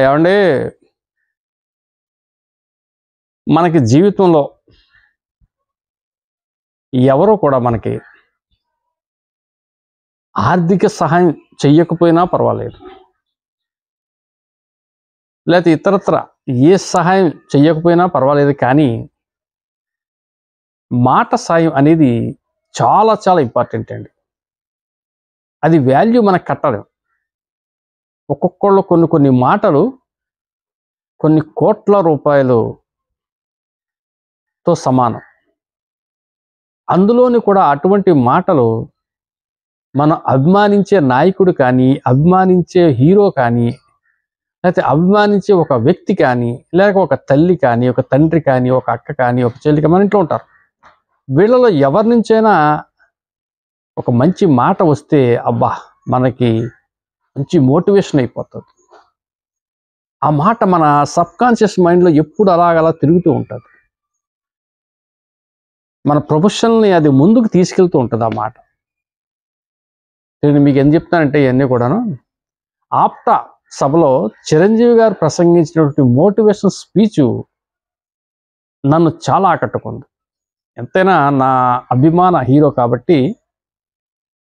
ఏవండి, మనకి జీవితంలో ఎవరో కూడా మనకి ఆర్థిక సహాయం చెయ్యకపోయినా పర్వాలేదు. లేతే ఇతరత్ర ఏ సహాయం చెయ్యకపోయినా పర్వాలేదు. కానీ మాట సాయం అనేది చాలా చాలా ఇంపార్టెంట్ అండి. అది వాల్యూ మనకు కట్టలేం. ఒక్కొక్కళ్ళు కొన్ని కొన్ని మాటలు కొన్ని కోట్ల రూపాయలతో సమానం. అందులోని కూడా అటువంటి మాటలు మనం అభిమానించే నాయకుడు కానీ, అభిమానించే హీరో కానీ, లేకపోతే అభిమానించే ఒక వ్యక్తి కానీ, లేక ఒక తల్లి కానీ, ఒక తండ్రి కానీ, ఒక అక్క కానీ, ఒక చెల్లి కానీ మన ఇంట్లో ఉంటారు. వీళ్ళలో ఎవరి నుంచైనా ఒక మంచి మాట వస్తే అబ్బా మనకి మంచి మోటివేషన్ అయిపోతుంది. ఆ మాట మన సబ్కాన్షియస్ మైండ్లో ఎప్పుడు అలాగలా తిరుగుతూ ఉంటుంది. మన ప్రొఫెషన్ని అది ముందుకు తీసుకెళ్తూ ఉంటుంది ఆ మాట. నేను మీకు ఏం చెప్తానంటే ఇవన్నీ కూడాను ఆప్టా సభలో చిరంజీవి గారు ప్రసంగించినటువంటి మోటివేషన్ స్పీచ్ నన్ను చాలా ఆకట్టుకుంది. ఎంతైనా నా అభిమాన హీరో కాబట్టి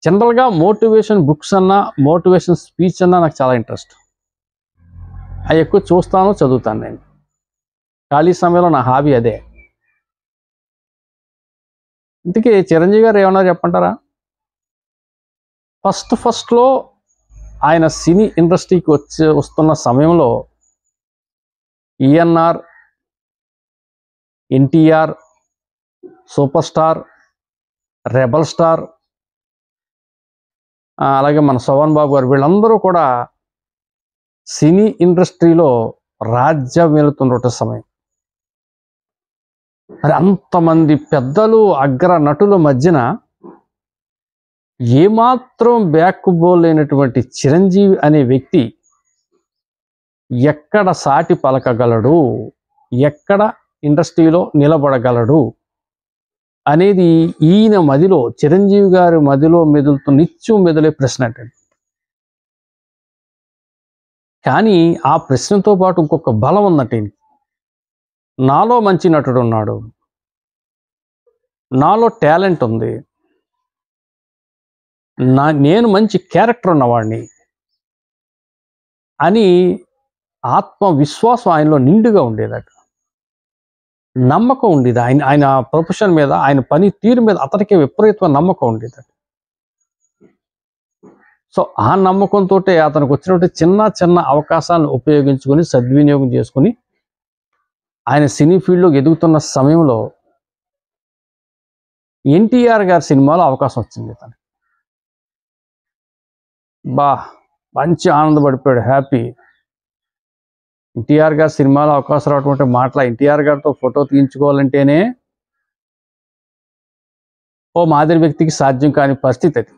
జనరల్గా మోటివేషన్ బుక్స్ అన్నా మోటివేషన్ స్పీచ్ అన్నా నాకు చాలా ఇంట్రెస్ట్. అవి ఎక్కువ చూస్తాను, చదువుతాను. నేను ఖాళీ సమయంలో నా హాబీ అదే. ఇంతకీ చిరంజీవి గారు ఏమన్నా చెప్పంటారా? ఫస్ట్లో ఆయన సినీ ఇండస్ట్రీకి వస్తున్న సమయంలో ANR, NTR, super star, rebel star, అలాగే మన శోభన్ బాబు గారు వీళ్ళందరూ కూడా సినీ ఇండస్ట్రీలో రాజ్యం వెళుతున్న సమయం. మరి అంతమంది పెద్దలు అగ్ర నటుల మధ్యన ఏమాత్రం బ్యాక్ బోల్ లేనటువంటి చిరంజీవి అనే వ్యక్తి ఎక్కడ సాటి పలకగలడు, ఎక్కడ ఇండస్ట్రీలో నిలబడగలడు అనేది ఈయన మదిలో, చిరంజీవి గారి మదిలో నిత్యం మెదిలే ప్రశ్న అంటే. కానీ ఆ ప్రశ్నతో పాటు ఇంకొక బలం ఉన్నట్టు, నాలో మంచి నటుడు ఉన్నాడు, నాలో టాలెంట్ ఉంది, నేను మంచి క్యారెక్టర్ ఉన్నవాడిని అని ఆత్మవిశ్వాసం ఆయనలో నిండుగా ఉండేదట. నమ్మకం ఉండేది ఆయన ప్రొఫెషన్ మీద, ఆయన పని తీరు మీద అతనికి విపరీతమైన నమ్మకం ఉండేదట. సో ఆ నమ్మకంతో అతనికి వచ్చినటువంటి చిన్న చిన్న అవకాశాలను ఉపయోగించుకొని సద్వినియోగం చేసుకుని ఆయన సినీ ఫీల్డ్లో ఎదుగుతున్న సమయంలో ఎన్టీఆర్ గారి సినిమాలో అవకాశం వచ్చింది. తనకి మంచి ఆనందపడిపోయాడు, హ్యాపీ. ఎన్టీఆర్ గారి సినిమాలో అవకాశం రావటువంటి మాటల ఎన్టీఆర్ గారితో ఫోటో తీయించుకోవాలంటేనే ఓ మాదిరి వ్యక్తికి సాధ్యం కాని పరిస్థితి అది.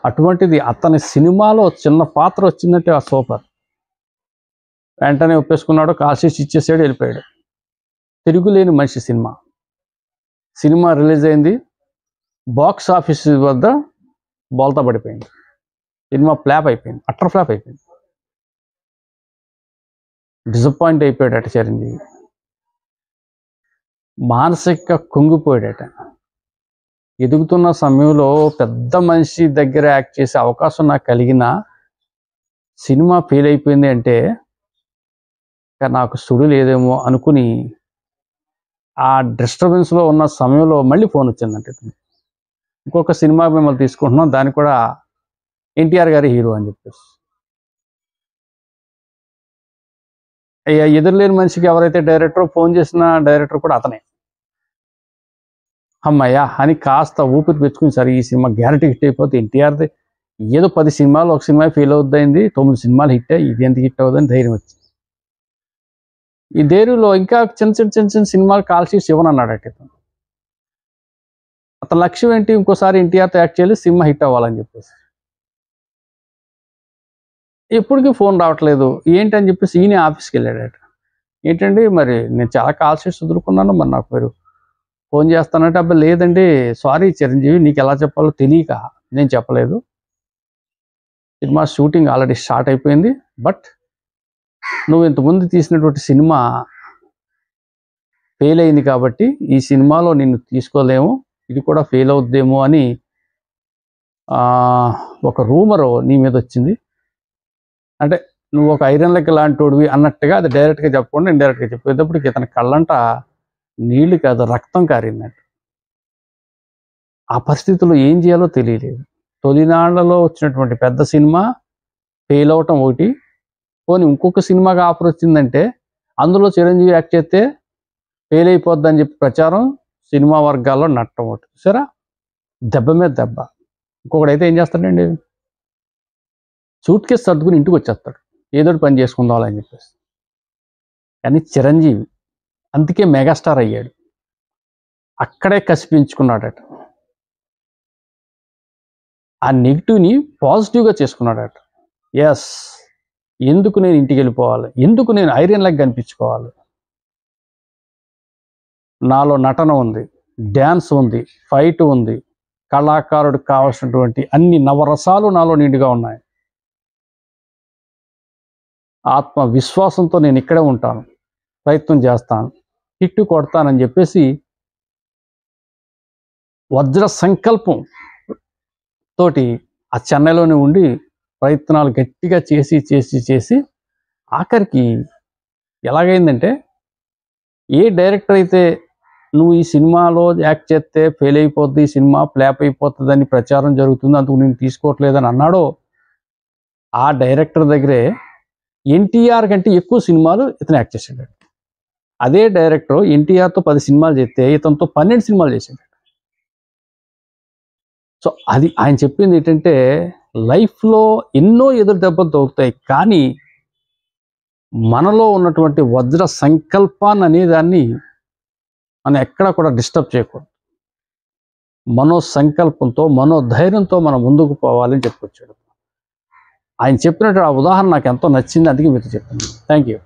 అటువంటిది అతని సినిమాలో చిన్న పాత్ర వచ్చిందంటే ఆ సూపర్. వెంటనే ఒప్పేసుకున్నాడు, కాల్షీట్ ఇచ్చేసాడు, వెళ్ళిపోయాడు. తిరుగులేని మనిషి సినిమా రిలీజ్ అయింది, బాక్స్ ఆఫీస్ వద్ద బోల్తా పడిపోయింది. సినిమా ఫ్లాప్ అయిపోయింది, అట్టర్ ఫ్లాప్ అయిపోయింది. డిసప్పాయింట్ అయిపోయాడట చిరంజీవి, మానసిక కుంగిపోయాడట. ఎదుగుతున్న సమయంలో పెద్ద మనిషి దగ్గర యాక్ట్ చేసే అవకాశం నాకు కలిగిన సినిమా ఫెయిల్ అయిపోయింది అంటే నాకు సుడు లేదేమో అనుకుని ఆ డిస్టర్బెన్స్లో ఉన్న సమయంలో మళ్ళీ ఫోన్ వచ్చిందంటే, ఇంకొక సినిమా మిమ్మల్ని తీసుకుంటున్నాం, దానికి కూడా ఎన్టీఆర్ గారి హీరో అని చెప్పేసి. ఎదురులేని మనిషికి ఎవరైతే డైరెక్టర్ ఫోన్ చేసిన డైరెక్టర్ కూడా అతనే. అమ్మయ్యా అని కాస్త ఊపిరి పెంచుకుని, సరే ఈ సినిమా గ్యారంటీ హిట్ అయిపోతే, ఎన్టీఆర్ది ఏదో 10 సినిమాలు ఒక సినిమా ఫెయిల్ అవుద్ది, 9 సినిమాలు హిట్ అయ్యి ఇది ఎంత హిట్ అవుతుందని ధైర్యం వచ్చింది. ఈ ధైర్యంలో ఇంకా చిన్న సినిమాలు కాల్ షీట్స్ ఇవ్వనన్నాడట. అతని లక్ష్యం ఏంటి? ఇంకోసారి ఎన్టీఆర్తో యాక్ట్ చేయాలి, సినిమా హిట్ అవ్వాలని చెప్పేసి. ఎప్పటికీ ఫోన్ రావట్లేదు, ఏంటని చెప్పేసి ఈయన ఆఫీస్కి వెళ్ళాడట. ఏంటండి మరి నేను చాలా కాల్ షీట్స్ వదులుకున్నాను, మరి నాకు మీరు ఫోన్ చేస్తానంటే, అబ్బాయి లేదండి, సారీ చిరంజీవి, నీకు ఎలా చెప్పాలో తెలియక నేను చెప్పలేదు. సినిమా షూటింగ్ ఆల్రెడీ స్టార్ట్ అయిపోయింది, బట్ నువ్వు ఇంతకుముందు తీసినటువంటి సినిమా ఫెయిల్ అయింది కాబట్టి ఈ సినిమాలో నిన్ను తీసుకోలేము, ఇది కూడా ఫెయిల్ అవుద్దేమో అని ఒక రూమరు నీ మీద వచ్చింది. అంటే నువ్వు ఒక ఐరన్ లెక్క లాంటివి అన్నట్టుగా అది డైరెక్ట్గా చెప్పకుండా ఇండైరెక్ట్గా చెప్పేటప్పటికి ఇతని కళ్ళంట నీళ్లు కాదు రక్తం కారిందంట. ఆ పరిస్థితుల్లో ఏం చేయాలో తెలియలేదు. తొలినాళ్లలో వచ్చినటువంటి పెద్ద సినిమా ఫెయిల్ అవటం ఒకటి, పోనీ ఇంకొక సినిమాకి ఆఫర్ వచ్చిందంటే అందులో చిరంజీవి యాక్ట్ చేస్తే ఫెయిల్ అయిపోద్దని చెప్పి ప్రచారం సినిమా వర్గాల్లో నట్టం ఒకటి. చూసారా, దెబ్బ మీద దెబ్బ. ఇంకొకడైతే ఏం చేస్తాడండి, సూట్ కేసు సర్దుకుని ఇంటికి వచ్చేస్తాడు, ఏదోటి పని చేసుకుందాం అని చెప్పేసి. కానీ చిరంజీవి అందుకే మెగాస్టార్ అయ్యాడు, అక్కడే కసిపించుకున్నాడట, ఆ నెగిటివ్ని పాజిటివ్గా చేసుకున్నాడట. ఎస్, ఎందుకు నేను ఇంటికి వెళ్ళిపోవాలి, ఎందుకు నేను ఐరన్ లెగ్ కనిపించుకోవాలి, నాలో నటన ఉంది, డ్యాన్స్ ఉంది, ఫైట్ ఉంది, కళాకారుడికి కావాల్సినటువంటి అన్ని నవరసాలు నాలో నిండుగా ఉన్నాయి, ఆత్మవిశ్వాసంతో నేను ఇక్కడే ఉంటాను, ప్రయత్నం చేస్తాను, హిట్టు కొడతానని చెప్పేసి వజ్ర సంకల్పం తోటి ఆ చెన్నైలోనే ఉండి ప్రయత్నాలు గట్టిగా చేసి చేసి చేసి ఆఖరికి ఎలాగైందంటే, ఏ డైరెక్టర్ అయితే నువ్వు ఈ సినిమాలో యాక్ట్ చేస్తే ఫెయిల్ అయిపోద్ది, ఈ సినిమా ఫ్లాప్ అయిపోతుందని ప్రచారం జరుగుతుంది, అందుకు నేను తీసుకోవట్లేదని అన్నాడో ఆ డైరెక్టర్ దగ్గరే ఎన్టీఆర్ కంటే ఎక్కువ సినిమాలు ఇతను యాక్ట్ చేశాడు. అదే డైరెక్టర్ ఎన్టీఆర్తో 10 సినిమాలు చేస్తే ఇతనితో 12 సినిమాలు చేశాడు. సో అది ఆయన చెప్పింది ఏంటంటే, లైఫ్లో ఎన్నో ఎదురు దెబ్బలు తగులుతాయి, కానీ మనలో ఉన్నటువంటి వజ్ర సంకల్పాన్ని అనే దాన్ని మనం ఎక్కడా కూడా డిస్టర్బ్ చేయకూడదు. మనో సంకల్పంతో మనోధైర్యంతో మనం ముందుకు పోవాలని చెప్పుకొచ్చాడు. ఆయన చెప్పినట్టు ఆ ఉదాహరణ నాకు ఎంతో నచ్చింది, అందుకే మీతో చెప్పాను. Thank you.